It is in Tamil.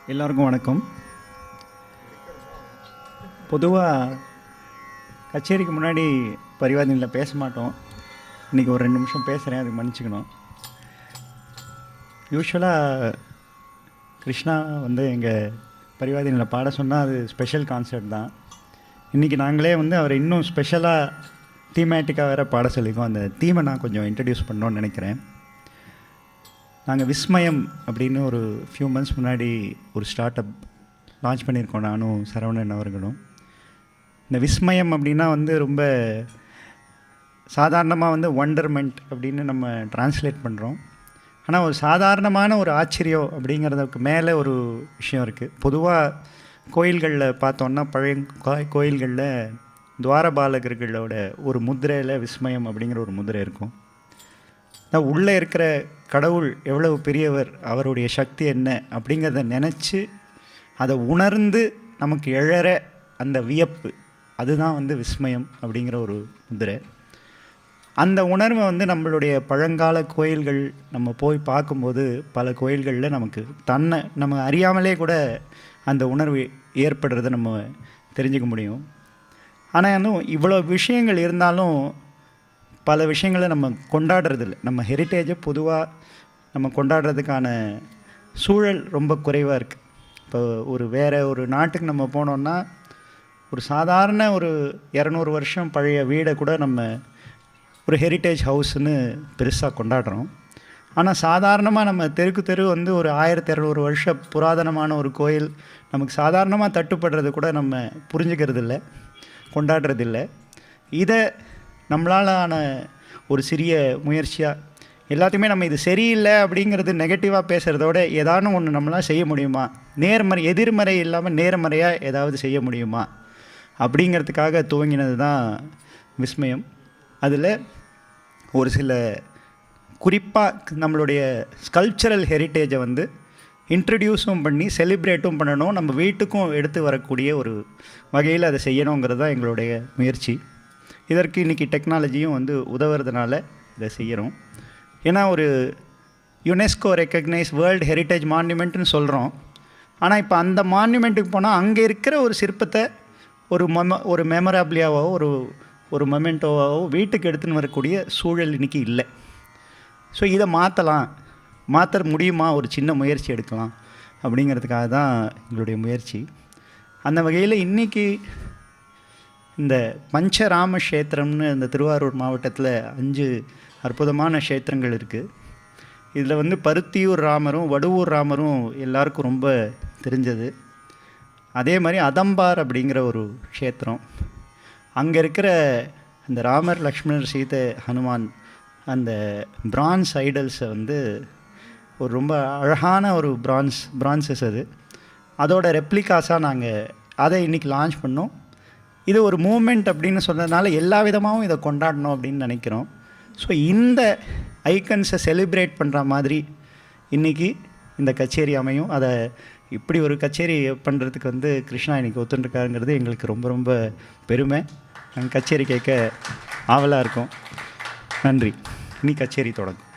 எல்லோருக்கும் வணக்கம். பொதுவாக கச்சேரிக்கு முன்னாடி பரிவாதினில் பேச மாட்டோம். இன்றைக்கி ஒரு 2 நிமிஷம் பேசுகிறேன், அதுக்கு மன்னிச்சுக்கணும். யூஸ்வலாக கிருஷ்ணா வந்து எங்கள் பரிவாதினில் பாட சொன்னால் அது ஸ்பெஷல் கான்சர்ட் தான். இன்றைக்கி நாங்களே வந்து அவரை இன்னும் ஸ்பெஷலாக தீமேட்டிக்காக வேறு பாட சொல்லியிருக்கோம். அந்த தீமை நான் கொஞ்சம் இன்ட்ரடியூஸ் பண்ணோன்னு நினைக்கிறேன். நாங்கள் விஸ்மயம் அப்படின்னு ஒரு ஃபியூ மந்த்ஸ் முன்னாடி ஒரு ஸ்டார்ட் அப் லான்ச் பண்ணியிருக்கோம், நானும் சரவணன் அவர்களும். இந்த விஸ்மயம் அப்படின்னா வந்து ரொம்ப சாதாரணமாக வந்து ஒண்டர்மெண்ட் அப்படின்னு நம்ம டிரான்ஸ்லேட் பண்ணுறோம். ஆனால் ஒரு சாதாரணமான ஒரு ஆச்சரியம் அப்படிங்கிறதுக்கு மேலே ஒரு விஷயம் இருக்குது. பொதுவாக கோயில்களில் பார்த்தோன்னா, பழைய கோயில்களில் துவாரபாலகர்களோட ஒரு முத்திரையில் விஸ்மயம் அப்படிங்கிற ஒரு முத்திரை இருக்கும். உள்ளே இருக்கிற கடவுள் எவ்வளவு பெரியவர், அவருடைய சக்தி என்ன அப்படிங்கிறத நினச்சி அதை உணர்ந்து நமக்கு எழற அந்த வியப்பு, அதுதான் வந்து விஸ்மயம் அப்படிங்கிற ஒரு முதிரை. அந்த உணர்வை வந்து நம்மளுடைய பழங்கால கோயில்கள் நம்ம போய் பார்க்கும்போது பல கோயில்களில் நமக்கு நம்ம அறியாமலே கூட அந்த உணர்வு ஏற்படுறத நம்ம தெரிஞ்சுக்க முடியும். ஆனால் இன்னும் இவ்வளோ விஷயங்கள் இருந்தாலும் பல விஷயங்களை நம்ம கொண்டாடுறதில்ல. நம்ம ஹெரிட்டேஜை பொதுவாக நம்ம கொண்டாடுறதுக்கான சூழல் ரொம்ப குறைவாக இருக்குது. இப்போ வேறு ஒரு நாட்டுக்கு நம்ம போனோன்னா ஒரு சாதாரண ஒரு 200 வருஷம் பழைய வீடை கூட நம்ம ஒரு ஹெரிட்டேஜ் ஹவுஸ்ன்னு பெருசாக கொண்டாடுறோம். ஆனால் சாதாரணமாக நம்ம தெருக்கு தெரு வந்து ஒரு 1200 வருஷ புராதனமான ஒரு கோயில் நமக்கு சாதாரணமாக தட்டுப்படுறது கூட நம்ம புரிஞ்சுக்கிறதில்ல, கொண்டாடுறதில்ல. இதை நம்மளாலான ஒரு சிறிய முயற்சியாக எல்லாத்தையுமே நம்ம இது சரியில்லை அப்படிங்கிறது நெகட்டிவாக பேசுகிறதோட ஏதானும் ஒன்று நம்மளால் செய்ய முடியுமா, எதிர்மறை இல்லாமல் நேர்மறையாக ஏதாவது செய்ய முடியுமா அப்படிங்கிறதுக்காக துவங்கினது தான் விஸ்மயம். அதில் ஒரு சில குறிப்பாக நம்மளுடைய ஸ்கல்ப்சரல் ஹெரிட்டேஜை வந்து இன்ட்ரடியூஸும் பண்ணி செலிப்ரேட்டும் பண்ணணும், நம்ம வீட்டுக்கும் எடுத்து வரக்கூடிய ஒரு வகையில் அதை செய்யணுங்கிறது தான் எங்களுடைய முயற்சி. இதற்கு இன்றைக்கி டெக்னாலஜியும் வந்து உதவுறதுனால இதை செய்கிறோம். ஏன்னா ஒரு யுனெஸ்கோ ரெக்கக்னைஸ் வேர்ல்டு ஹெரிட்டேஜ் மான்யூமெண்ட்டுன்னு சொல்கிறோம். ஆனால் இப்போ அந்த மான்யூமெண்ட்டுக்கு போனால் அங்கே இருக்கிற ஒரு சிற்பத்தை ஒரு மெமரபிளியாவோ ஒரு மொமெண்டோவாவோ வீட்டுக்கு எடுத்துன்னு வரக்கூடிய சூழல் இன்றைக்கி இல்லை. ஸோ இதை மாற்ற முடியுமா, ஒரு சின்ன முயற்சி எடுக்கலாம் அப்படிங்கிறதுக்காக தான் எங்களுடைய முயற்சி. அந்த வகையில் இன்றைக்கி இந்த பஞ்சராம க்ஷேத்திரம்னு இந்த திருவாரூர் மாவட்டத்தில் 5 அற்புதமான க்ஷேத்திரங்கள் இருக்குது. இதில் வந்து பருத்தியூர் ராமரும் வடுவூர் ராமரும் எல்லாருக்கும் ரொம்ப தெரிஞ்சது. அதே மாதிரி அதம்பார் அப்படிங்கிற ஒரு க்ஷேத்திரம், அங்கே இருக்கிற அந்த ராமர், லக்ஷ்மணர், சீதை, ஹனுமான் அந்த பிரான்ஸ் ஐடல்ஸை வந்து ஒரு ரொம்ப அழகான ஒரு பிரான்சஸ் அதோட ரெப்ளிகாஸாக நாங்கள் அதை இன்றைக்கி லான்ச் பண்ணோம். இது ஒரு மூமெண்ட் அப்படின்னு சொன்னதுனால எல்லா விதமாகவும் இதை கொண்டாடணும் அப்படின்னு நினைக்கிறோம். ஸோ இந்த ஐக்கன்ஸை செலிப்ரேட் பண்ணுற மாதிரி இன்றைக்கி இந்த கச்சேரி அமையும். அதை இப்படி ஒரு கச்சேரி பண்ணுறதுக்கு வந்து கிருஷ்ணா இன்றைக்கி ஒத்துருக்காருங்கிறது எங்களுக்கு ரொம்ப ரொம்ப பெருமை. நாங்கள் கச்சேரி கேட்க ஆவலாக இருக்கோம். நன்றி. இனி கச்சேரி தொடங்கும்.